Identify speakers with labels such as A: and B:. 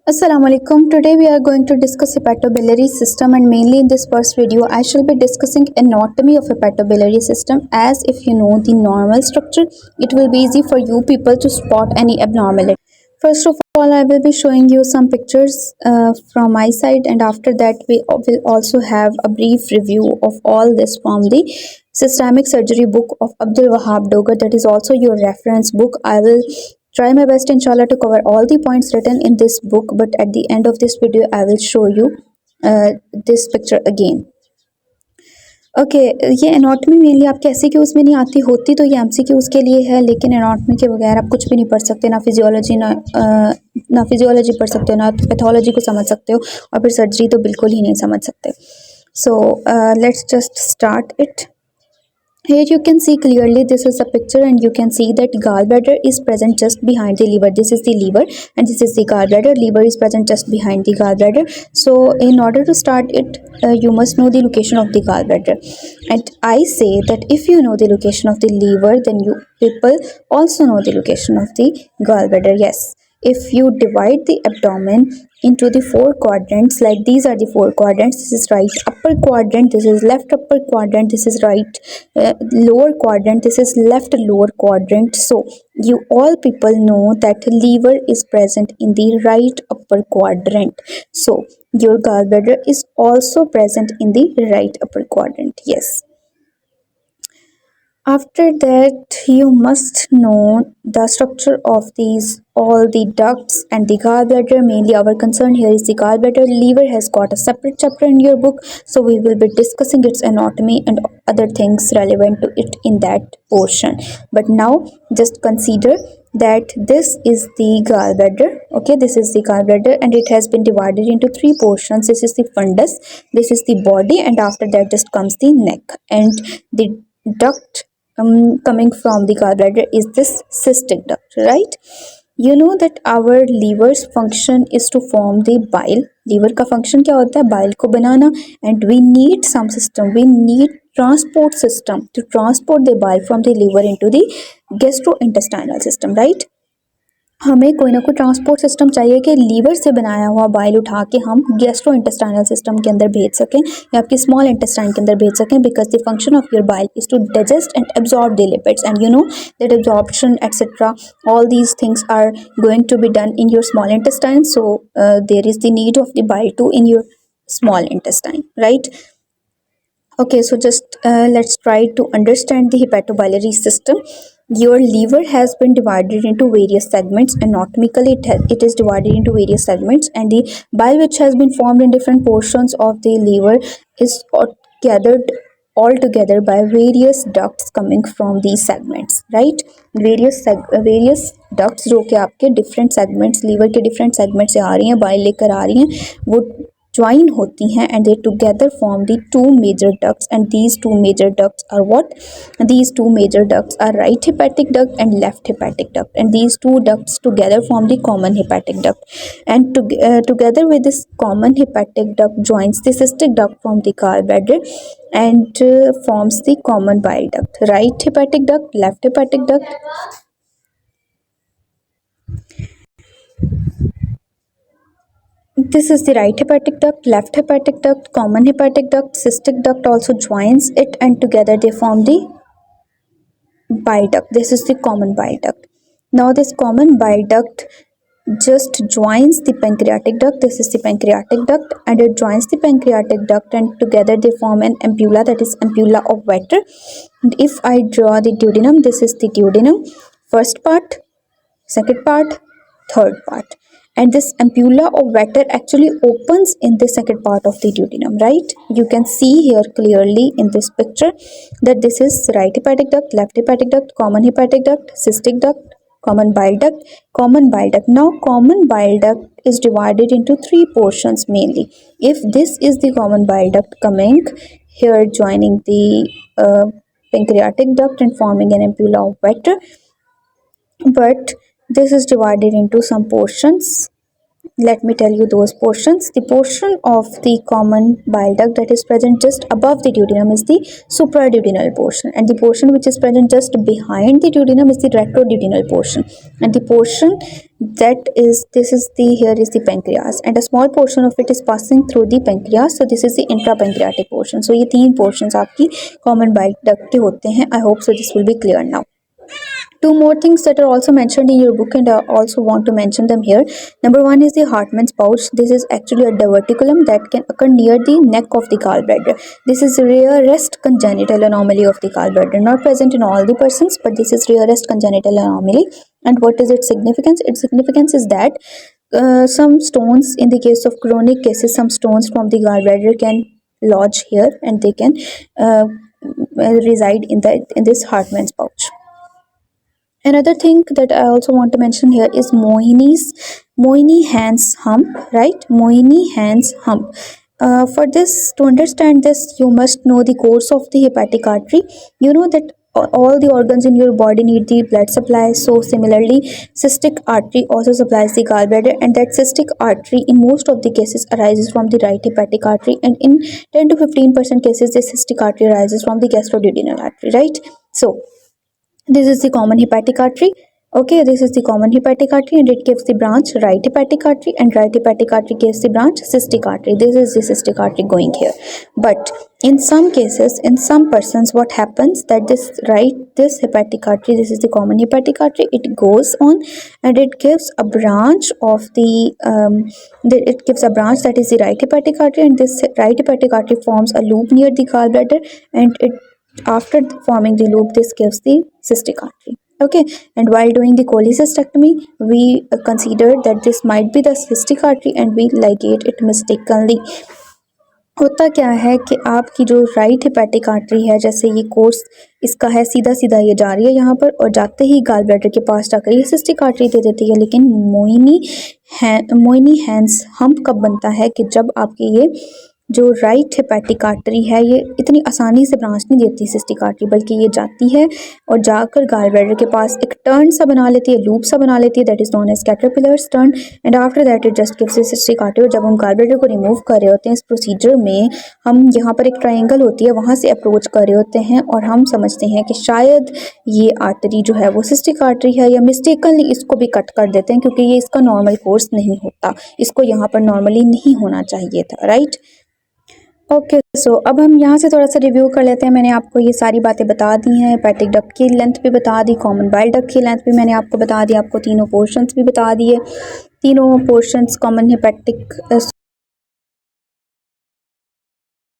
A: Assalamu alaikum. Today we are going to discuss hepatobiliary system, and mainly in this first video I shall be discussing anatomy of hepatobiliary system. As if you know the normal structure, it will be easy for you people to spot any abnormality. First of all, I will be showing you some pictures from my side, and after that we will also have a brief review of all this from the systemic surgery book of Abdul Wahab Dogar, that is also your reference book. I will try my best inshallah to cover all the points written in this book, but at the end of this video I will show you this picture again. Okay ये anatomy mainly आपके ऐसे queues में नहीं आती होती, तो ये MCQs के लिए है, लेकिन एनाटॉमी के बगैर आप कुछ भी नहीं पढ़ सकते, ना फिजियोलॉजी ना फिजियोलॉजी पढ़ सकते हो, ना पैथोलॉजी को समझ सकते हो, और फिर सर्जरी तो बिल्कुल ही नहीं समझ सकते. So let's just start it. Here you can see clearly, this is a picture, and you can see that gallbladder is present just behind the liver. This is the liver and this is the gallbladder. Liver is present just behind the gallbladder. So in order to start it, you must know the location of the gallbladder. And I say that if you know the location of the liver, then you people also know the location of the gallbladder. Yes. If you divide the abdomen into the four quadrants, like these are the four quadrants, this is right upper quadrant, this is left upper quadrant, this is right lower quadrant, this is left lower quadrant. So you all people know that liver is present in the right upper quadrant. So your gallbladder is also present in the right upper quadrant. Yes. After that, you must know the structure of these all the ducts and the gallbladder. Mainly our concern here is the gallbladder. Liver has got a separate chapter in your book, so we will be discussing its anatomy and other things relevant to it in that portion. But now just consider that this is the gallbladder. Okay, this is the gallbladder and it has been divided into three portions. This is the fundus, this is the body, and after that just comes the neck, and the duct coming from the gallbladder is this cystic duct, right? You know that our liver's function is to form the bile. Liver का function क्या होता है? Bile को बनाना. And we need some system, we need transport system to transport the bile from the liver into the gastrointestinal system, right? हमें कोई ना कोई transport system चाहिए कि लीवर से बनाया हुआ बाइल उठा के हम गैस्ट्रो इंटेस्टाइनल सिस्टम के अंदर भेज सकें या आपकी स्मॉल इंटेस्टाइन के अंदर भेज सकें, because the function of your bile is to digest and absorb the lipids, and you know that absorption etcetera all these things are going to be done in your small intestine. So there is the need of the bile to in your small intestine, right? Okay, so just let's try to understand the hepatobiliary system. Your liver has been divided into various segments. Anatomically, it is divided into various segments, and the bile which has been formed in different portions of the liver is gathered all together by various ducts coming from these segments, right? Various ducts जो कि आपके different segments, liver के different segments से आ रही हैं, bile लेकर आ रही हैं, वो join होती हैं, and they together form the two major ducts. And these two major ducts are what? These two major ducts are right hepatic duct and left hepatic duct, and these two ducts together form the common hepatic duct, and together with this common hepatic duct joins the cystic duct from the gallbladder and forms the common bile duct. Right hepatic duct, left hepatic duct. This is the right hepatic duct, left hepatic duct, common hepatic duct, cystic duct also joins it, and together they form the bile duct. This is the common bile duct. Now this common bile duct just joins the pancreatic duct. This is the pancreatic duct, and it joins the pancreatic duct, and together they form an ampulla, that is ampulla of Vater. And if I draw the duodenum, this is the duodenum, first part, second part, third part, and this ampulla of Vater actually opens in the second part of the duodenum, right? You can see here clearly in this picture that this is right hepatic duct, left hepatic duct, common hepatic duct, cystic duct, common bile duct, common bile duct. Now common bile duct is divided into three portions mainly. If this is the common bile duct coming here joining the pancreatic duct and forming an ampulla of Vater, but this is divided into some portions let me tell you those portions. The portion of the common bile duct that is present just above the duodenum is the supraduodenal portion, and the portion which is present just behind the duodenum is the retroduodenal portion, and the portion that is this is the here is the pancreas, and a small portion of it is passing through the pancreas, so this is the intrapancreatic portion. So ये तीन portions आपकी common bile duct के होते हैं. I hope so this will be clear now. Two more things that are also mentioned in your book, and I also want to mention them here. Number one is the Hartmann's pouch. This is actually a diverticulum that can occur near the neck of the gallbladder. This is rarest congenital anomaly of the gallbladder, not present in all the persons, but this is rarest congenital anomaly. And what is its significance? Its significance is that some stones, in the case of chronic cases, some stones from the gallbladder can lodge here, and they can reside in this Hartmann's pouch. Another thing that I also want to mention here is Moynihan's hump, right? Moynihan's hump. For this, to understand this, you must know the course of the hepatic artery. You know that all the organs in your body need the blood supply. So similarly, cystic artery also supplies the gallbladder, and that cystic artery in most of the cases arises from the right hepatic artery, and in 10 to 15% cases, the cystic artery arises from the gastroduodenal artery, right? So this is the common hepatic artery. Okay, this is the common hepatic artery, and it gives the branch right hepatic artery, and right hepatic artery gives the branch cystic artery. This is the cystic artery going here. But in some cases, in some persons, what happens that this hepatic artery, this is the common hepatic artery, it goes on and it gives a branch of it gives a branch that is the right hepatic artery, and this right hepatic artery forms a loop near the gallbladder, and it after forming the loop, this gives the cystic artery. Okay, and while doing the cholecystectomy, we considered that this might be the cystic artery, and we ligate it mistakenly. होता क्या है कि आपकी जो right hepatic artery है, जैसे ये course इसका है सीधा सीधा ये जा रही है यहाँ पर, और जाते ही गाल ब्लैडर के पास जाकर ये सिस्टिक आर्टरी दे देती है. लेकिन मोयनीहैंस हम्प कब बनता है कि जब आपकी ये जो राइट हेपेटिक आर्टरी है ये इतनी आसानी से ब्रांच नहीं देती सिस्टिक आर्टरी, बल्कि ये जाती है और जाकर गाल ब्लैडर के पास एक टर्न सा बना लेती है, लूप सा बना लेती है, that is known as caterpillars turn, and after that it just gives cystic artery. और जब हम गाल ब्लैडर को रिमूव कर रहे होते हैं इस प्रोसीजर में, हम यहाँ पर एक ट्राइंगल होती है वहाँ से अप्रोच कर रहे होते हैं, और हम समझते हैं कि शायद ये आर्टरी जो है वो सिस्टिक आर्टरी है, या मिस्टेकनली इसको भी कट कर देते हैं क्योंकि ये इसका नॉर्मल कोर्स नहीं होता, इसको यहाँ पर नॉर्मली नहीं होना चाहिए था, राइट. ओके, सो अब हम यहाँ से थोड़ा सा रिव्यू कर लेते हैं. मैंने आपको ये सारी बातें बता दी हैं, हेपेटिक डक्ट की लेंथ भी बता दी, कॉमन बाइल डक्ट की लेंथ भी मैंने आपको बता दी, आपको तीनों पोर्शंस भी बता दिए. तीनों पोर्शंस कॉमन हेपेटिक